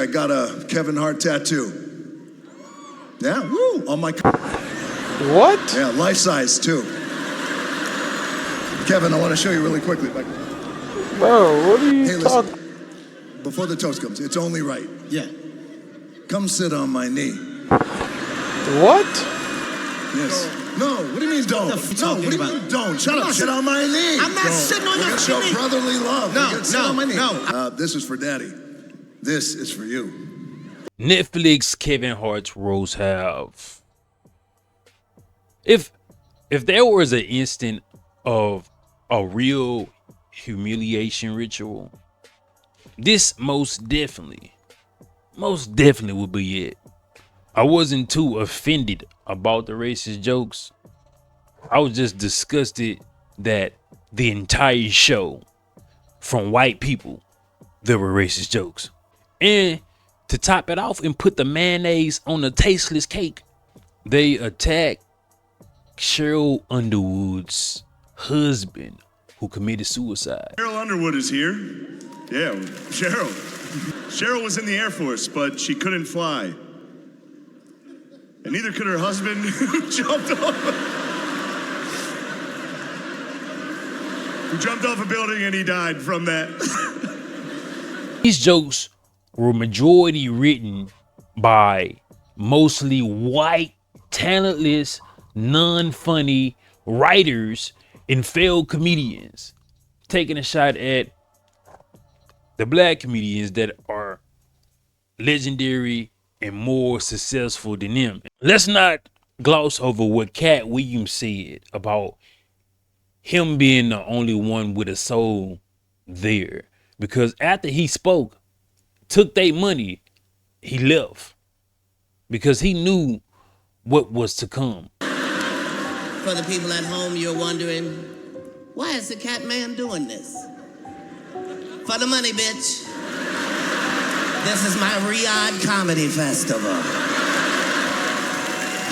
I got a Kevin Hart tattoo. Yeah, woo, on my... What? Yeah, life size, too. Kevin, I want to show you really quickly. Bro, what are you talking? Listen, before the toast comes, it's only right. Yeah. Come sit on my knee. What? Yes. No, what do you mean don't? What the No, what do you mean don't? Shut up, sit on my knee. I'm not sitting on your knee. Show brotherly love. Sit on my knee. No. This is for daddy. This is for you. Netflix Kevin Hart's roast have. If there was an instant of a real humiliation ritual, this most definitely would be it. I wasn't too offended about the racist jokes. I was just disgusted that the entire show, from white people, there were racist jokes. And to top it off and put the mayonnaise on the tasteless cake, they attacked Cheryl Underwood's husband who committed suicide. Cheryl Underwood is here. Yeah, Cheryl. Cheryl was in the Air Force, but she couldn't fly. And neither could her husband who jumped off a building and he died from that. These jokes were majority written by mostly white, talentless, non-funny writers and failed comedians, taking a shot at the black comedians that are legendary and more successful than them. Let's not gloss over what Katt Williams said about him being the only one with a soul there, because after he spoke, took their money, he left because he knew what was to come. For the people at home, you're wondering, why is the Cat Man doing this? For the money, bitch. This is my Riyadh Comedy Festival.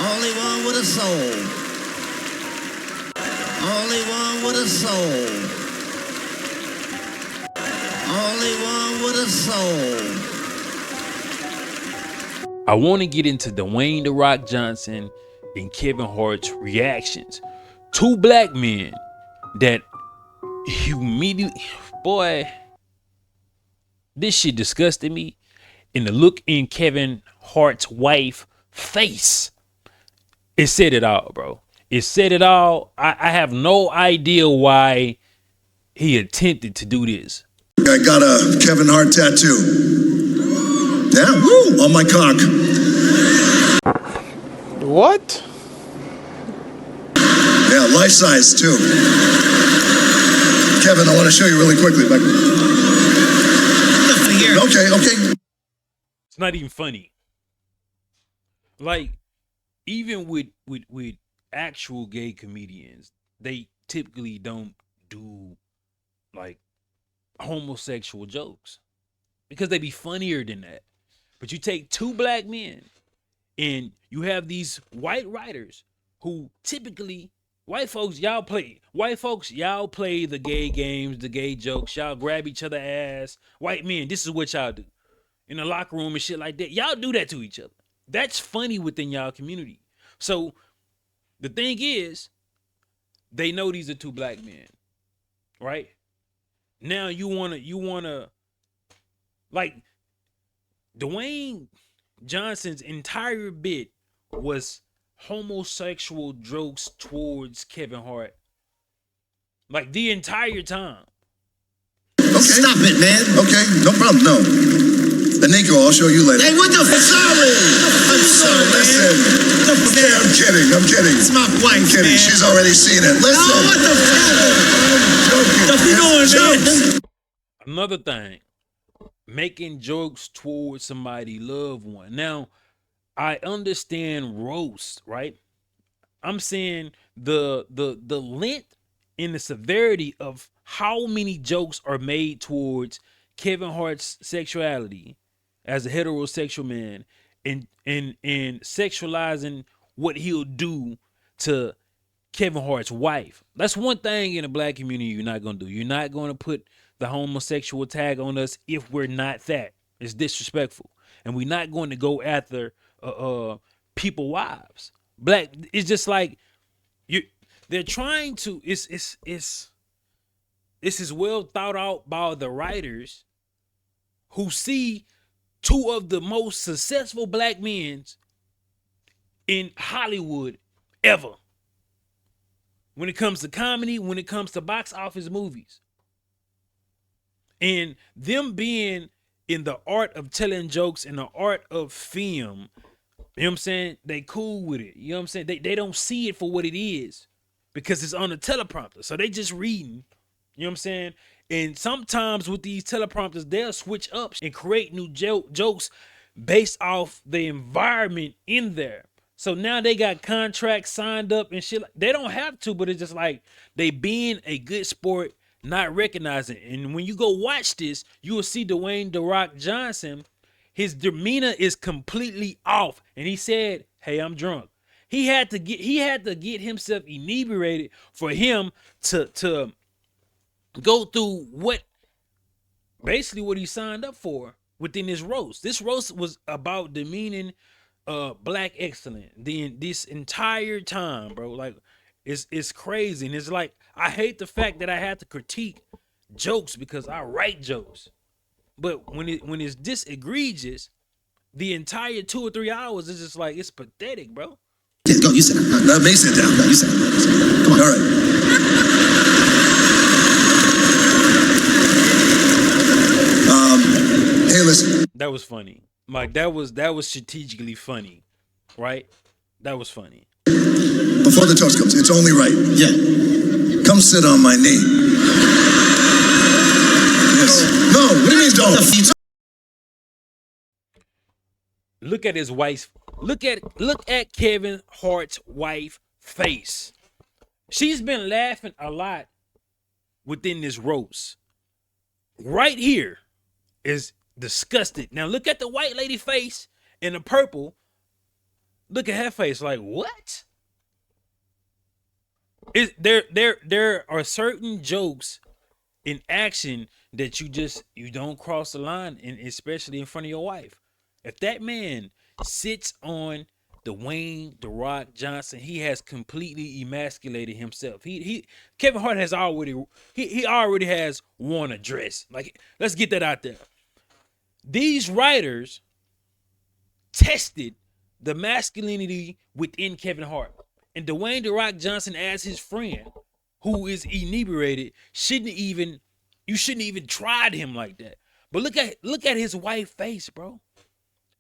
Only one with a soul. Only one with a soul. Only one with a soul. I want to get into Dwayne "The Rock" Johnson and Kevin Hart's reactions. Two black men that immediately, boy, this shit disgusted me. And the look in Kevin Hart's wife's face, it said it all, bro. It said it all. I have no idea why he attempted to do this. I got a Kevin Hart tattoo. Yeah, woo, on my cock. What? Yeah, life size too. Kevin, I want to show you really quickly. Okay. It's not even funny. Like, even with actual gay comedians, they typically don't do like homosexual jokes because they be funnier than that. But you take two black men and you have these white writers who typically, white folks, y'all play the gay games, the gay jokes, y'all grab each other ass. White men, this is what y'all do in the locker room and shit like that. Y'all do that to each other. That's funny within y'all community. So the thing is, they know these are two black men, right? Now you wanna like Dwayne Johnson's entire bit was homosexual jokes towards Kevin Hart. Like the entire time. Okay. Stop it, man. Okay, no problem, no. Nico, I'll show you later. Hey, what the sorry? I'm sorry, Listen. Okay, I'm kidding. It's my wife, man. She's already seen it. Listen. Oh, what the fuck? I'm joking. What you doing, man? Another thing, making jokes towards somebody loved one. Now, I understand roast, right? I'm saying the length and the severity of how many jokes are made towards Kevin Hart's sexuality as a heterosexual man and sexualizing what he'll do to Kevin Hart's wife. That's one thing in the black community you're not going to do. You're not going to put the homosexual tag on us if we're not that. It's disrespectful, and we're not going to go after people wives. Black, it's just like you. They're trying to. It's this is well thought out by the writers who see two of the most successful black men in Hollywood ever. When it comes to comedy, when it comes to box office movies. And them being in the art of telling jokes and the art of film, you know what I'm saying? They cool with it. You know what I'm saying? They don't see it for what it is because it's on a teleprompter. So they just reading, you know what I'm saying? And sometimes with these teleprompters, they'll switch up and create new jokes based off the environment in there. So now they got contracts signed up and shit. They don't have to, but it's just like they being a good sport, not recognizing. And when you go watch this, you will see Dwayne "The Rock" Johnson. His demeanor is completely off, and he said, "Hey, I'm drunk." He had to get himself inebriated for him to go through what he signed up for within this roast. This roast was about demeaning black excellence this entire time, bro. Like it's crazy. And it's like I hate the fact that I have to critique jokes because I write jokes. But when it's this egregious, the entire 2 or 3 hours is just like it's pathetic, bro. Yeah, go, you sit down. No, May sit down. No, you sit down. Come on, all right. Hey, listen. That was funny. Like that was strategically funny, right? That was funny. Before the toast comes, it's only right. Yeah. Come sit on my knee. Yes. No, what do you mean don't? Look at his wife. Look at Kevin Hart's wife face. She's been laughing a lot within this roast. Right here is disgusted. Now look at the white lady face in the purple. Look at her face. Like what? There are certain jokes in action that you don't cross the line, and especially in front of your wife. If that man sits on Dwayne "The Rock" Johnson, he has completely emasculated himself. Kevin Hart has already has worn a dress. Like, let's get that out there. These writers tested the masculinity within Kevin Hart. And Dwayne "The Rock" Johnson, as his friend, who is inebriated, you shouldn't even tried him like that. But look at his white face, bro.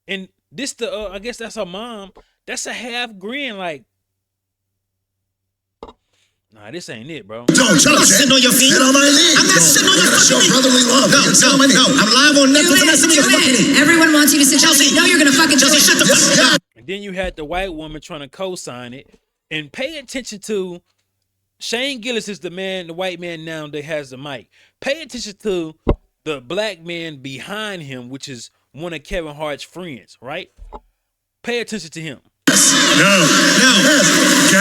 And this I guess that's her mom. That's a half grin, like, nah, this ain't it, bro. Don't shut up, sitting on your feet. Sit on my knee. I'm not sitting on your fucking knee. Show brotherly love. No, I'm live on Netflix. I'm not sitting on your fucking knee. Everyone wants you to sit down. No, you're gonna fucking Chelsea, shut the fuck up. And then you had the white woman trying to co-sign it. And pay attention to Shane Gillis is the white man now that has the mic. Pay attention to the black man behind him, which is one of Kevin Hart's friends, right? Pay attention to him. No.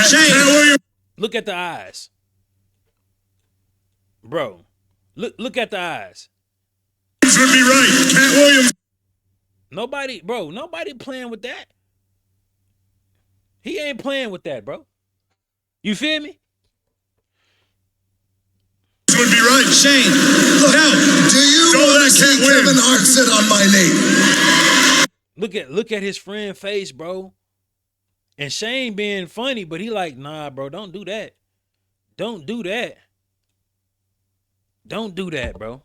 Shane. Look at the eyes. Bro, look at the eyes. This would be right. Katt Williams. Nobody playing with that. He ain't playing with that, bro. You feel me? This would be right. Shane. Look, do you want to see Kevin Hart sit on my knee? Look at his friend face, bro. And Shane being funny, but he like, nah, bro, don't do that. Don't do that. Don't do that, bro.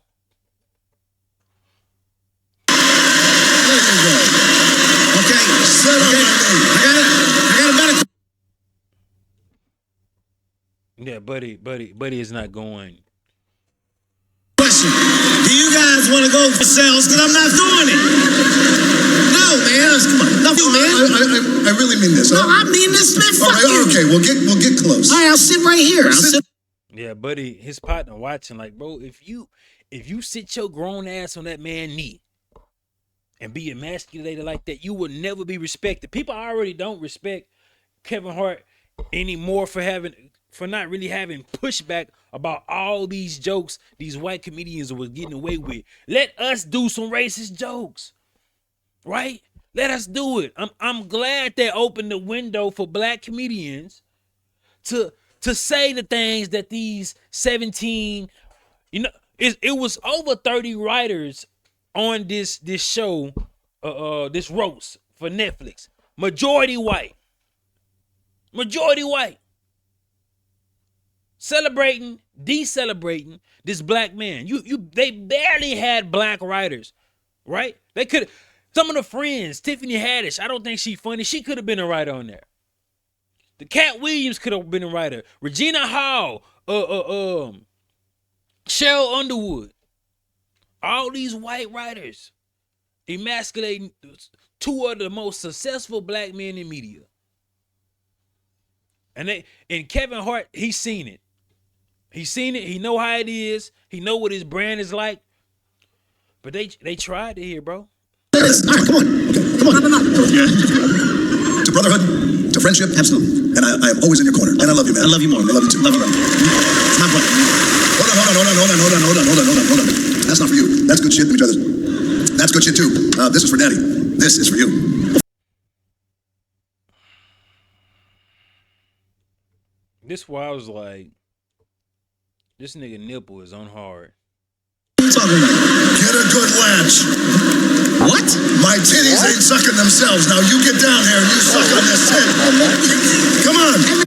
Okay, sit on my knee. I got a better. Yeah, buddy is not going. Question. Do you guys want to go for sales? Because I'm not doing it. No, man. Come on. No, man. I really mean this. No, I mean this, man. Fuck you. Okay, we'll get close. All right, I'll sit right here. Yeah, buddy, his partner watching like, bro, if you sit your grown ass on that man's knee and be emasculated like that, you will never be respected. People already don't respect Kevin Hart anymore for having for not really having pushback about all these jokes these white comedians were getting away with. Let us do some racist jokes, right? Let us do it. I'm glad they opened the window for black comedians to say the things that these 17, it was over 30 writers on this show, this roast for Netflix. Majority white. Celebrating, decelebrating this black man. They barely had black writers, right? They could, some of the friends, Tiffany Haddish, I don't think she's funny. She could have been a writer on there. The Katt Williams could have been a writer. Regina Hall, Cheryl Underwood. All these white writers emasculating two of the most successful black men in media. And Kevin Hart, he's seen it. He's seen it. He know how it is. He know what his brand is like. But they tried it here, bro. All right, come on. To brotherhood, to friendship, absolutely. And I am always in your corner. And I love you, man. I love you more. I love you too. Love you, man. It's my brother. Hold on. That's not for you. That's good shit. Let me try this. That's good shit too. This is for Daddy. This is for you. This why I was like, this nigga nipple is on hard. What are you talking about? Get a good latch. What? My titties ain't sucking themselves. Now you get down here and you suck on this tit. Come on.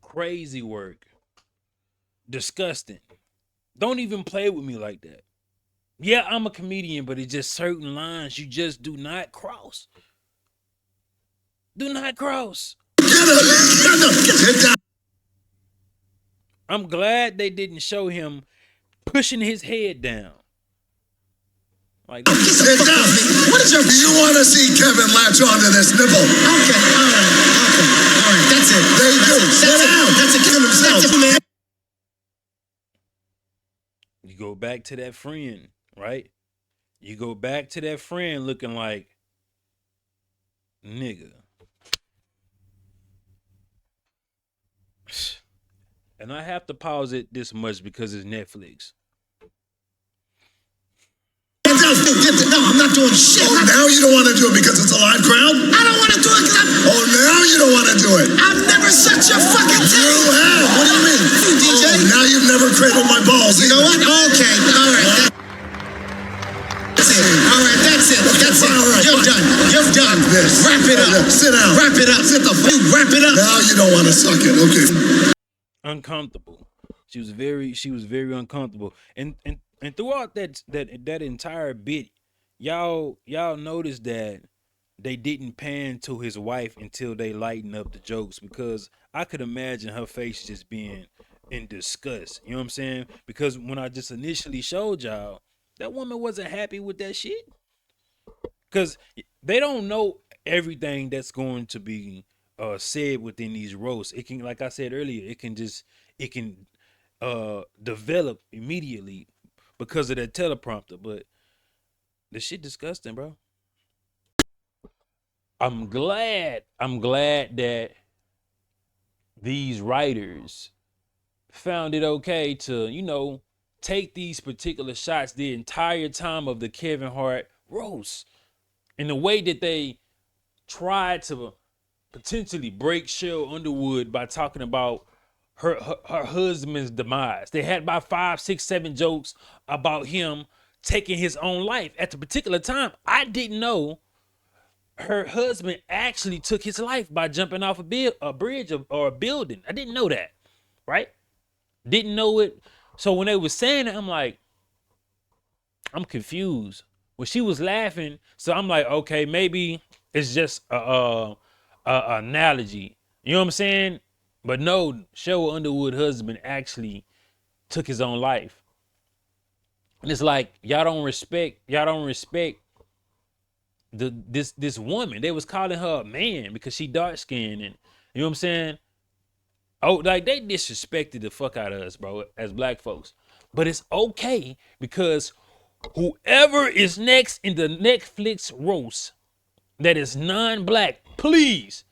Crazy work. Disgusting. Don't even play with me like that. Yeah, I'm a comedian, but it's just certain lines you just do not cross. Do not cross. Get down. I'm glad they didn't show him pushing his head down. Like, sit down. What is your... You want to see Kevin latch onto this nipple? Okay, all right. That's it. They do. Sit down. That's it. Kill himself. That's it, man. You go back to that friend, right? You go back to that friend looking like, nigga. And I have to pause it this much because it's Netflix. No, I'm not doing shit. Oh, now you don't want to do it because it's a live crowd? I don't want to do it because I'm... Oh, now you don't want to do it. I've never sucked your fucking titty. You have. What do you mean? You DJ? Oh, now you've never cradled my balls. You know what? Okay. All right. That's it. All right. That's it. That's it. Right. You're done. You're done. This. Wrap it up. Sit down. Wrap it up. Sit the fuck. Wrap it up. Now you don't want to suck it. Okay. Uncomfortable. She was very uncomfortable. And throughout that entire bit, y'all noticed that they didn't pan to his wife until they lightened up the jokes, because I could imagine her face just being in disgust. You know what I'm saying? Because when I just initially showed y'all, that woman wasn't happy with that shit. Because they don't know everything that's going to be said within these roasts. It can, like I said earlier, it can develop immediately because of that teleprompter. But the shit disgusting, bro. I'm glad that these writers found it okay to, take these particular shots the entire time of the Kevin Hart roast. In the way that they tried to potentially break Cheryl Underwood by talking about her husband's demise. They had about 5, 6, 7 jokes about him taking his own life. At the particular time, I didn't know her husband actually took his life by jumping off a bridge or a building. I didn't know that, right? Didn't know it. So when they were saying it, I'm like, I'm confused. When she was laughing, so I'm like, okay, maybe it's just a analogy. You know what I'm saying? But no, Cheryl Underwood husband actually took his own life. And it's like, y'all don't respect this woman. They was calling her a man because she dark skinned, and you know what I'm saying? Oh, like they disrespected the fuck out of us, bro, as black folks. But it's okay because whoever is next in the Netflix roast that is non-black, please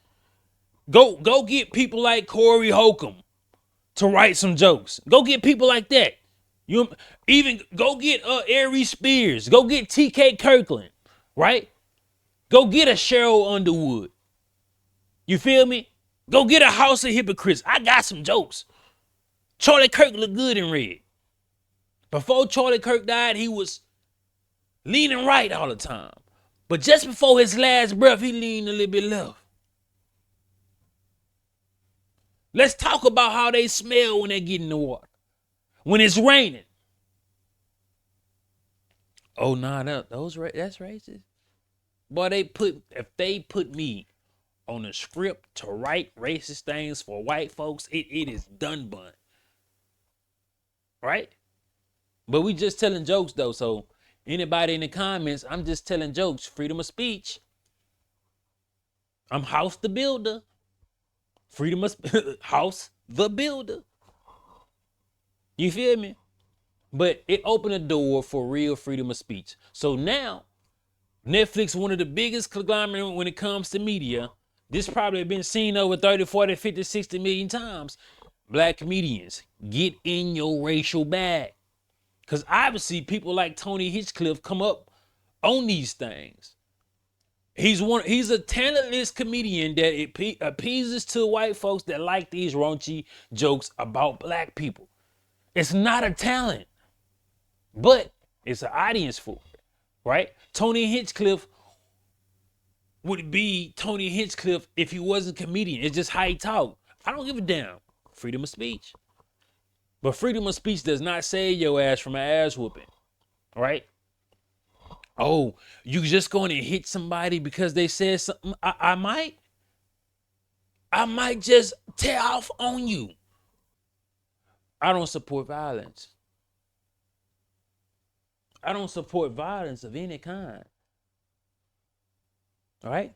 Go get people like Corey Holcomb to write some jokes. Go get people like that. You even go get Ari Spears. Go get T.K. Kirkland, right? Go get a Cheryl Underwood. You feel me? Go get a House of Hypocrites. I got some jokes. Charlie Kirk looked good in red. Before Charlie Kirk died, he was leaning right all the time. But just before his last breath, he leaned a little bit left. Let's talk about how they smell when they get in the water. When it's raining. Oh, nah, that's racist. Boy, if they put me on a script to write racist things for white folks, it is done bun. Right? But we just telling jokes though, so anybody in the comments, I'm just telling jokes. Freedom of speech. I'm House the Builder. Freedom of House the Builder. You feel me? But it opened a door for real freedom of speech. So now, Netflix, one of the biggest conglomerates when it comes to media, this probably been seen over 30, 40, 50, 60 million times. Black comedians, get in your racial bag. Because obviously people like Tony Hinchcliffe come up on these things. He's a talentless comedian that appeases to white folks that like these raunchy jokes about black people. It's not a talent, but it's an audience for it, right? Tony Hinchcliffe would be Tony Hinchcliffe if he wasn't a comedian. It's just how he talk. I don't give a damn. Freedom of speech. But freedom of speech does not save your ass from an ass whooping, right? Oh, you just going to hit somebody because they said something? I might just tear off on you. I don't support violence. I don't support violence of any kind. All right?